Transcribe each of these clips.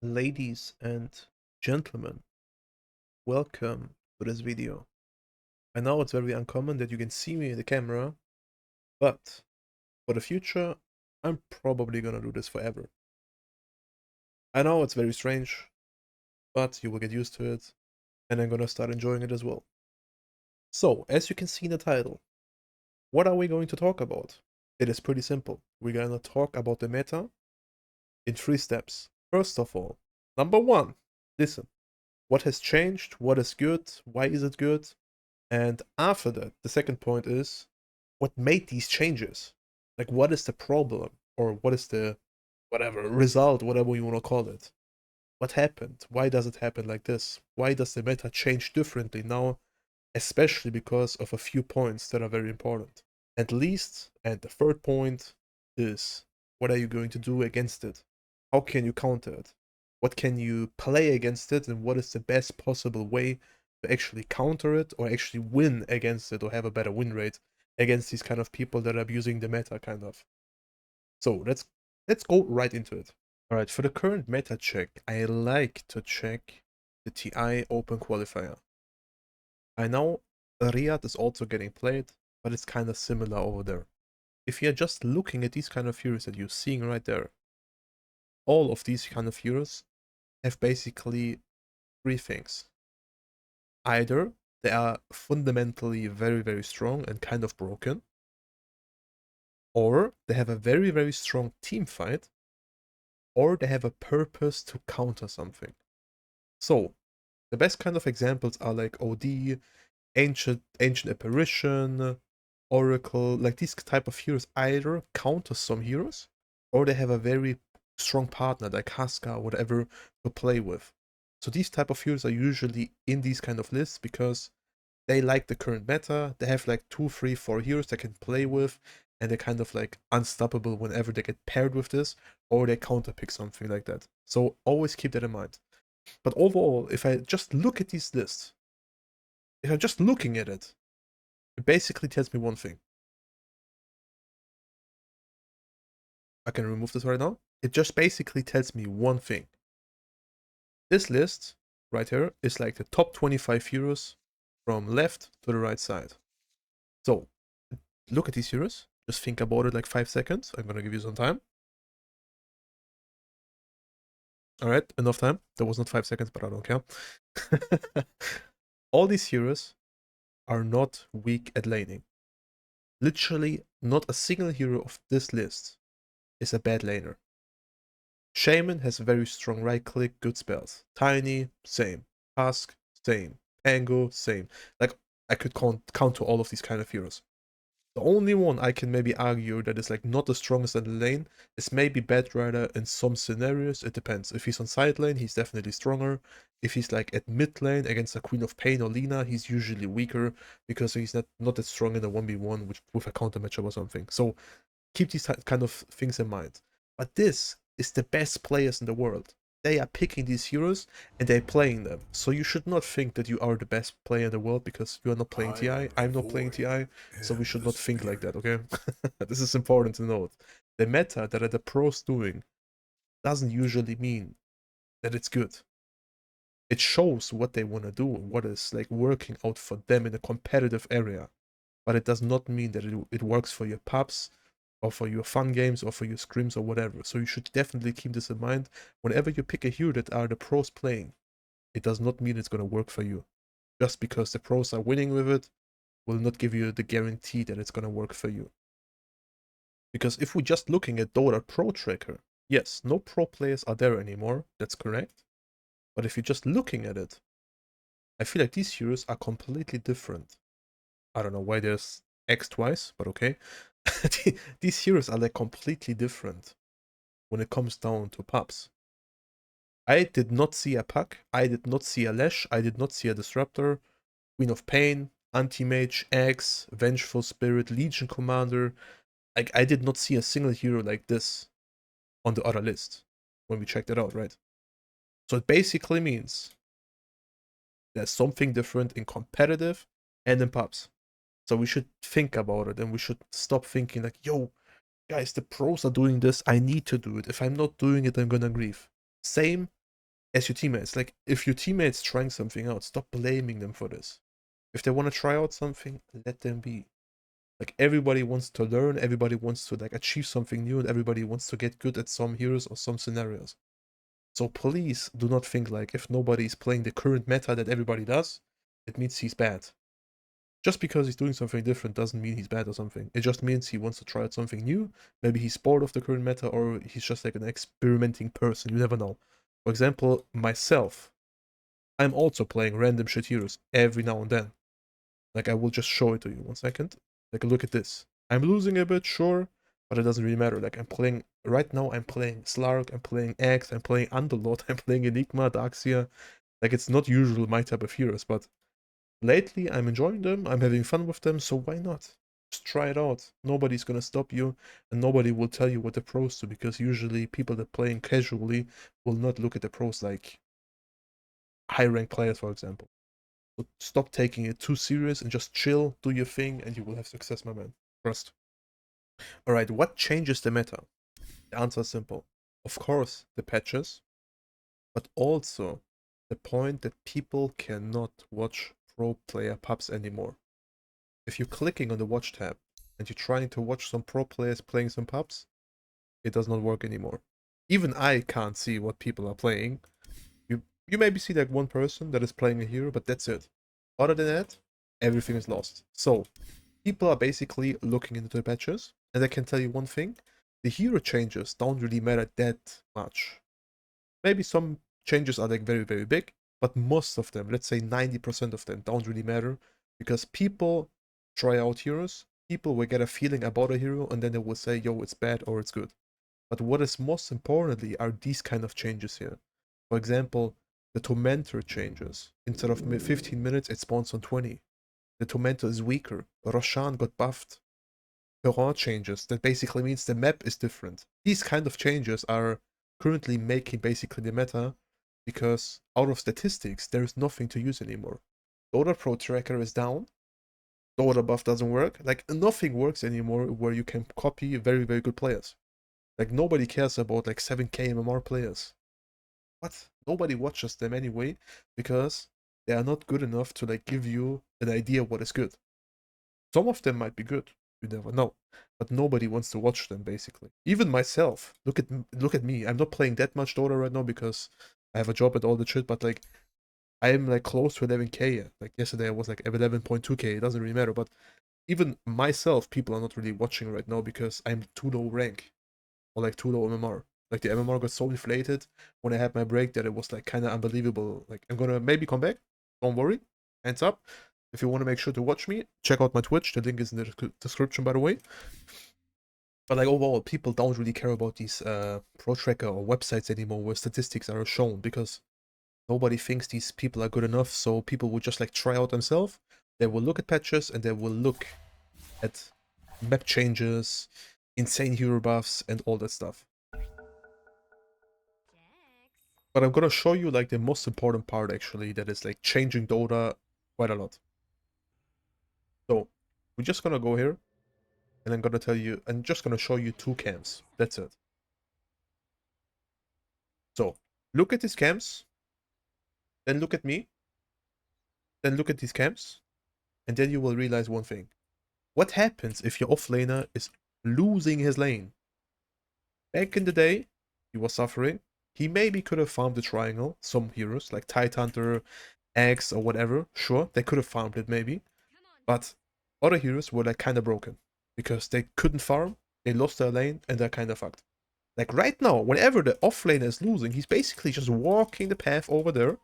Ladies and gentlemen, welcome to this video. I know it's very uncommon that you can see me in the camera, but for the future, I'm probably gonna do this forever. I know it's very strange, but you will get used to it, and I'm gonna start enjoying it as well. So, as you can see in the title, what are we going to talk about? It is pretty simple. We're gonna talk about the meta in 3 steps. First of all, number one, listen. What has changed? What is good? Why is it good? And after that, the second point is what made these changes? Like, what is the problem? Or what is the whatever result, whatever you want to call it? What happened? Why does it happen like this? Why does the meta change differently now? Especially because of a few points that are very important. At least, and the third point is what are you going to do against it? How can you counter it? What can you play against it? And what is the best possible way to actually counter it or actually win against it or have a better win rate against these kind of people that are abusing the meta kind of. So let's go right into it. Alright, for the current meta check, I like to check the TI Open Qualifier. I know Riyadh is also getting played, but it's kind of similar over there. If you're just looking at these kind of heroes that you're seeing right there, all of these kind of heroes have basically three things. Either they are fundamentally very, very strong and kind of broken, or they have a very, very strong team fight, or they have a purpose to counter something. So, the best kind of examples are like OD, Ancient Apparition, Oracle, like these type of heroes either counter some heroes, or they have a very strong partner like Haska or whatever to play with. So these type of heroes are usually in these kind of lists because they like the current meta. They have like 2, 3, 4 heroes they can play with, and they're kind of like unstoppable whenever they get paired with this, or they counter pick something like that. So always keep that in mind. But overall, if I just look at these lists, if I'm just looking at it, it basically tells me one thing. I can remove this right now. It just basically tells me one thing. This list right here is like the top 25 heroes from left to the right side. So look at these heroes. Just think about it like 5 seconds. I'm gonna give you some time. Alright, enough time. That was not 5 seconds, but I don't care. All these heroes are not weak at laning. Literally, not a single hero of this list is a bad laner. Shaman has very strong right click, good spells. Tiny, same. Husk, same. Ango, same. Like, I could count to all of these kind of heroes. The only one I can maybe argue that is like not the strongest in the lane is maybe Bedrider in some scenarios. It depends. If he's on side lane, he's definitely stronger. If he's like at mid lane against a Queen of Pain or Lina, he's usually weaker because he's not that strong in a 1v1 with a counter matchup or something. So keep these kind of things in mind. But this is the best players in the world. They are picking these heroes and they're playing them. So you should not think that you are the best player in the world because you are not playing I TI. am the I'm not playing void TI. So we and should the not think like spirit. that, okay? This is important to note. The meta that the pros doing doesn't usually mean that it's good. It shows what they want to do, what is like working out for them in a competitive area. But it does not mean that it works for your pubs or for your fun games or for your scrims or whatever. So you should definitely keep this in mind. Whenever you pick a hero that are the pros playing, it does not mean it's going to work for you. Just because the pros are winning with it will not give you the guarantee that it's going to work for you. Because if we're just looking at Dota Pro Tracker, yes, no pro players are there anymore, that's correct. But if you're just looking at it, I feel like these heroes are completely different. I don't know why there's X twice, but okay. These heroes are like completely different when it comes down to pubs. I did not see a Puck, I did not see a Lash, I did not see a Disruptor, Queen of Pain, Anti-Mage, Axe, Vengeful Spirit, Legion Commander. Like, I did not see a single hero like this on the other list when we checked it out, right? So it basically means there's something different in competitive and in pubs. So we should think about it and we should stop thinking like, yo, guys, the pros are doing this, I need to do it. If I'm not doing it, I'm gonna grieve. Same as your teammates. Like, if your teammates trying something out, stop blaming them for this. If they want to try out something, let them be. Like, everybody wants to learn, everybody wants to like achieve something new, and everybody wants to get good at some heroes or some scenarios. So please do not think like if nobody is playing the current meta that everybody does, it means he's bad. Just because he's doing something different doesn't mean he's bad or something. It just means he wants to try out something new. Maybe he's bored of the current meta, or he's just like an experimenting person. You never know. For example, myself, I'm also playing random shit heroes every now and then. Like, I will just show it to you 1 second. Like, look at this. I'm losing a bit, sure, but it doesn't really matter. Like, I'm playing, right now I'm playing Slark, I'm playing Axe, I'm playing Underlord, I'm playing Enigma, Daxia. Like, it's not usually my type of heroes, but lately I'm enjoying them, I'm having fun with them, so why not? Just try it out. Nobody's gonna stop you, and nobody will tell you what the pros do, because usually people that playing casually will not look at the pros like high rank players, for example. So stop taking it too serious and just chill, do your thing, and you will have success, my man. Trust. Alright, what changes the meta? The answer is simple. Of course, the patches, but also the point that people cannot watch pro player pubs anymore. If you're clicking on the watch tab and you're trying to watch some pro players playing some pubs, it does not work anymore. Even I can't see what people are playing. You maybe see like one person that is playing a hero, but that's it. Other than that, everything is lost. So people are basically looking into the patches, and I can tell you one thing: the hero changes don't really matter that much. Maybe some changes are like very, very big, but most of them, let's say 90% of them, don't really matter, because people try out heroes, people will get a feeling about a hero, and then they will say, yo, it's bad or it's good. But what is most importantly are these kind of changes here. For example, the Tormentor changes. Instead of 15 minutes, it spawns on 20. The Tormentor is weaker. Roshan got buffed. Perron changes. That basically means the map is different. These kind of changes are currently making basically the meta, because out of statistics, there is nothing to use anymore. Dota Pro tracker is down. Dota buff doesn't work. Like, nothing works anymore where you can copy very, very good players. Like, nobody cares about like 7k MMR players. What? Nobody watches them anyway, because they are not good enough to like give you an idea what is good. Some of them might be good, you never know, but nobody wants to watch them basically. Even myself, look at me. I'm not playing that much Dota right now because I have a job and all the shit, but like I am like close to 11k. Like yesterday I was like 11.2k. It doesn't really matter, but even myself, people are not really watching right now because I'm too low rank, or like too low MMR. Like the MMR got so inflated when I had my break that it was like kind of unbelievable. Like, I'm gonna maybe come back. Don't worry. Hands up. If you want to make sure to watch me, check out my Twitch. The link is in the description, by the way. But like overall, people don't really care about these pro tracker or websites anymore where statistics are shown, because nobody thinks these people are good enough. So people will just like try out themselves. They will look at patches and they will look at map changes, insane hero buffs, and all that stuff. But I'm gonna show you like the most important part actually, that is like changing Dota quite a lot. So we're just gonna go here, and I'm gonna tell you, I'm just gonna show you two camps. That's it. So look at these camps, then look at me, then look at these camps, and then you will realize one thing. What happens if your offlaner is losing his lane? Back in the day, he was suffering. He maybe could have farmed the triangle, some heroes like Tidehunter, Axe, or whatever. Sure, they could have farmed it maybe. But other heroes were like kind of broken because they couldn't farm, they lost their lane, and they're kind of fucked. Like right now, whenever the off laner is losing, he's basically just walking the path over there,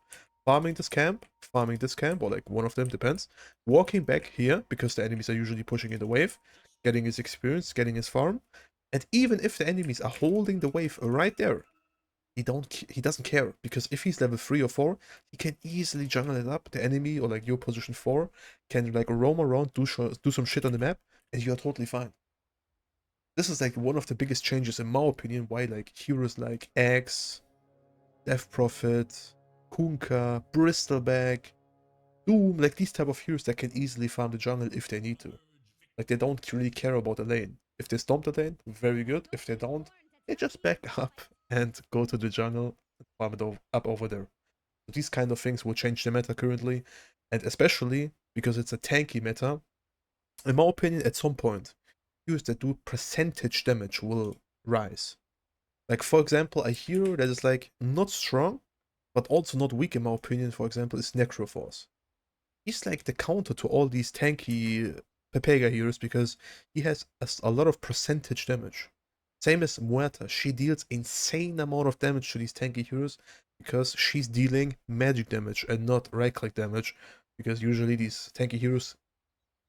farming this camp, or like one of them, depends. Walking back here, because the enemies are usually pushing in the wave, getting his experience, getting his farm. And even if the enemies are holding the wave right there, he doesn't care, because if he's level 3 or 4, he can easily jungle it up. The enemy, or like your position 4, can like roam around, do some shit on the map, and you're totally fine. This is like one of the biggest changes in my opinion, why like heroes like Axe, Death Prophet, Kunkka, Bristleback, Doom, like these type of heroes that can easily farm the jungle if they need to. Like, they don't really care about the lane. If they stomp the lane, very good. If they don't, they just back up and go to the jungle. farm it up over there. So these kind of things will change the meta currently, and especially because it's a tanky meta. In my opinion, at some point, heroes that do percentage damage will rise. Like for example, a hero that is like not strong, but also not weak in my opinion, for example, is Necroforce. He's like the counter to all these tanky Pepega heroes because he has a lot of percentage damage. Same as Muerta, she deals insane amount of damage to these tanky heroes because she's dealing magic damage and not right-click damage, because usually these tanky heroes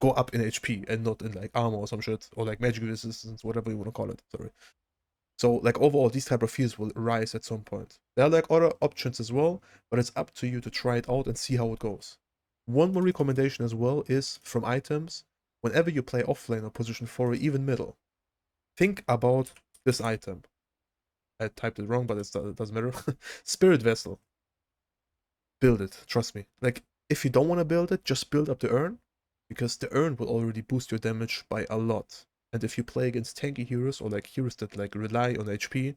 go up in HP and not in like armor or some shit, or like magic resistance, whatever you want to call it. Sorry. So like overall, these type of heroes will rise at some point. There are like other options as well, but it's up to you to try it out and see how it goes. One more recommendation as well is from items. Whenever you play offlane or position 4 or even middle, think about this item. I typed it wrong, but it doesn't matter. Spirit Vessel. Build it, trust me. Like, if you don't want to build it, just build up the urn, because the urn will already boost your damage by a lot. And if you play against tanky heroes or like heroes that like rely on HP,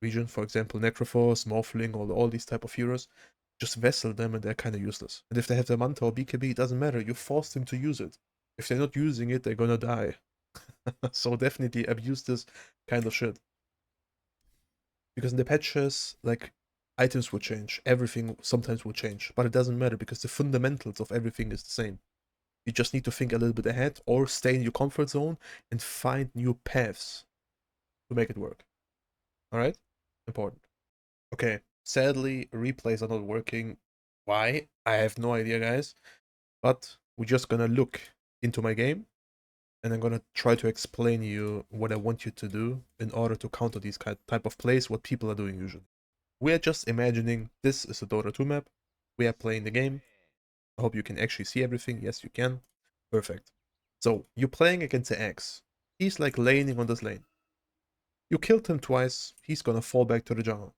region, for example, Necroforce, Morphling, all these type of heroes, just vessel them and they're kind of useless. And if they have the Manta or BKB, it doesn't matter. You force them to use it. If they're not using it, they're gonna die. So definitely abuse this kind of shit. Because in the patches, like, items will change. Everything sometimes will change. But it doesn't matter because the fundamentals of everything is the same. You just need to think a little bit ahead or stay in your comfort zone and find new paths to make it work. Alright? Important. Okay, sadly, replays are not working. Why? I have no idea, guys. But we're just gonna look into my game, and I'm gonna try to explain you what I want you to do in order to counter these type of plays, what people are doing usually. We are just imagining this is a Dota 2 map. We are playing the game. I hope you can actually see everything. Yes, you can. Perfect. So, you're playing against the X. He's like laning on this lane. You killed him twice, he's gonna fall back to the jungle.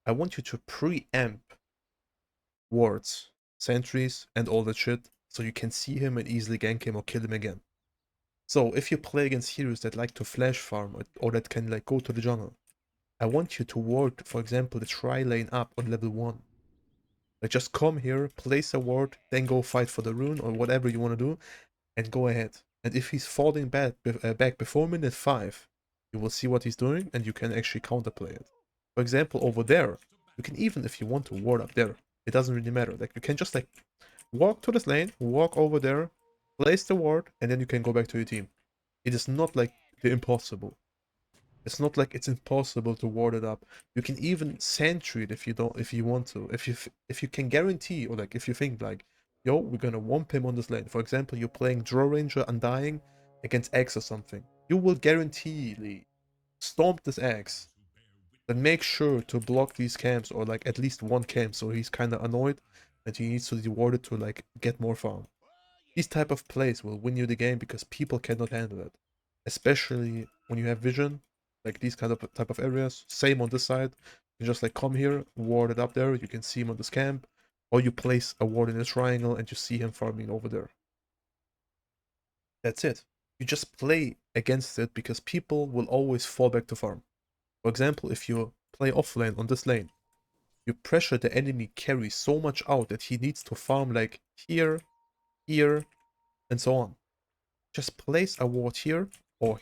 I want you to preempt wards, sentries, and all that shit, so you can see him and easily gank him or kill him again. So if you play against heroes that like to flash farm or that can like go to the jungle, I want you to ward, for example, the tri lane up on level 1. Like just come here, place a ward, then go fight for the rune or whatever you want to do, and go ahead. And if he's falling back before minute 5, you will see what he's doing and you can actually counterplay it. For example, over there, you can even, if you want to, ward up there. It doesn't really matter. Like you can just like walk to this lane, walk over there, place the ward, and then you can go back to your team. It is not like the impossible. It's not like it's impossible to ward it up. You can even sentry it if you want to. If you can guarantee, or like if you think like, yo, we're gonna womp him on this lane. For example, you're playing Draw Ranger Undying against X or something. You will guaranteedly stomp this X. Then make sure to block these camps, or like at least one camp, so he's kinda annoyed and he needs to reward it to like get more farm. These type of plays will win you the game because people cannot handle it. Especially when you have vision, like these kind of type of areas. Same on this side. You just like come here, ward it up there, you can see him on this camp. Or you place a ward in a triangle and you see him farming over there. That's it. You just play against it because people will always fall back to farm. For example, if you play offlane on this lane, you pressure the enemy carry so much out that he needs to farm like here, here, and so on. Just place a ward here, or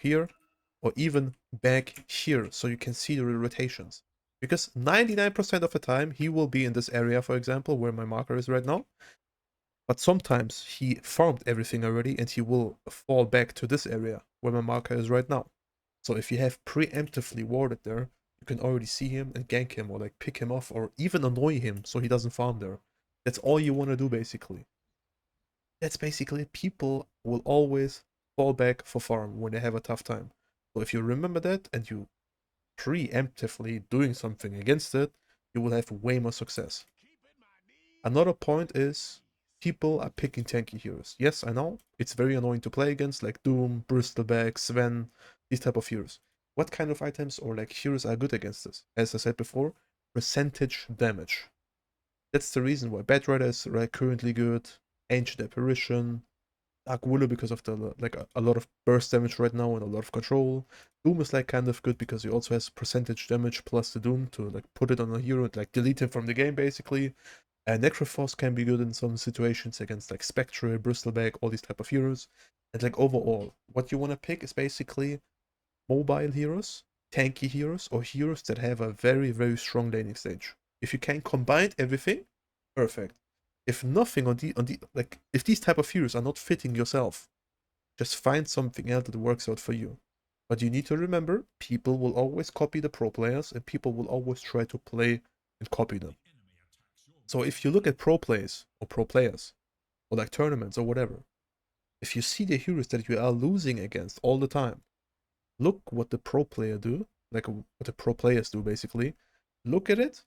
even back here, so you can see the rotations. Because 99% of the time, he will be in this area, for example, where my marker is right now. But sometimes he farmed everything already, and he will fall back to this area, where my marker is right now. So if you have preemptively warded there, you can already see him and gank him, or like pick him off, or even annoy him so he doesn't farm there. That's all you want to do, basically. That's basically people will always fall back for farm when they have a tough time. So if you remember that and you preemptively doing something against it, you will have way more success. Another point is people are picking tanky heroes. Yes, I know, it's very annoying to play against, like Doom, Bristleback, Sven, these type of heroes. What kind of items or like heroes are good against this? As I said before, percentage damage. That's the reason why Batrider is currently good, Ancient Apparition, Dark Willow because of the like a lot of burst damage right now and a lot of control. Doom is like kind of good because he also has percentage damage plus the Doom to like put it on a hero and like delete him from the game basically. And Necrophos can be good in some situations against like Spectre, Bristleback, all these type of heroes. And like overall, what you want to pick is basically mobile heroes, tanky heroes, or heroes that have a very, very strong laning stage. If you can combine everything, perfect. If nothing on the like if these type of heroes are not fitting yourself, just find something else that works out for you. But you need to remember, people will always copy the pro players, and people will always try to play and copy them. So if you look at pro plays or pro players, or like tournaments or whatever, if you see the heroes that you are losing against all the time, look what the pro player do, like what the pro players do basically. Look at it,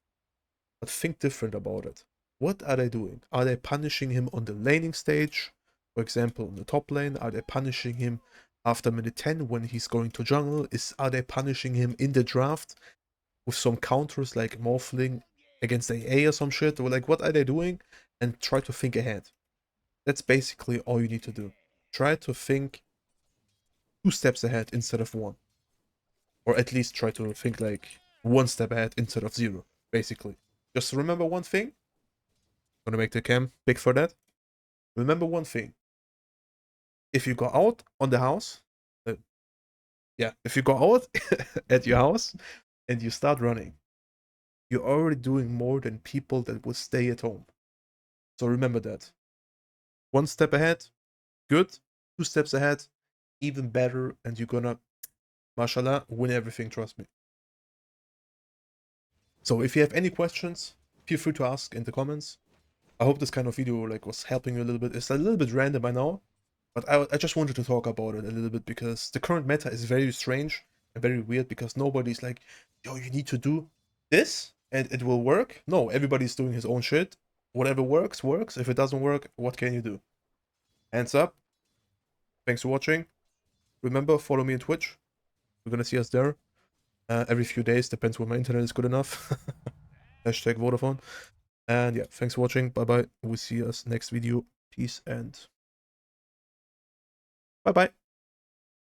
but think different about it. What are they doing? Are they punishing him on the laning stage? For example, in the top lane, are they punishing him after minute 10 when he's going to jungle? Are they punishing him in the draft with some counters like Morphling against AA or some shit? Or like what are they doing? And try to think ahead. That's basically all you need to do. Try to think 2 steps ahead instead of one. Or at least try to think like 1 step ahead instead of zero, basically. Just remember one thing. I'm gonna make the cam big for that. Remember one thing. If you go out on the house, uh, yeah, if you go out at your house and you start running, you're already doing more than people that will stay at home. So remember that. 1 step ahead, good. 2 steps ahead, even better. And you're gonna, mashallah, win everything, trust me. So if you have any questions, feel free to ask in the comments. I hope this kind of video like was helping you a little bit. It's a little bit random by now, but I just wanted to talk about it a little bit because the current meta is very strange and very weird because nobody's like, yo, you need to do this and it will work. No, everybody's doing his own shit. Whatever works, works. If it doesn't work, what can you do? Hands up. Thanks for watching. Remember, follow me on Twitch. You're gonna see us there every few days. Depends when my internet is good enough. Hashtag Vodafone. And yeah, thanks for watching. Bye bye. We'll see us next video. Peace and bye bye.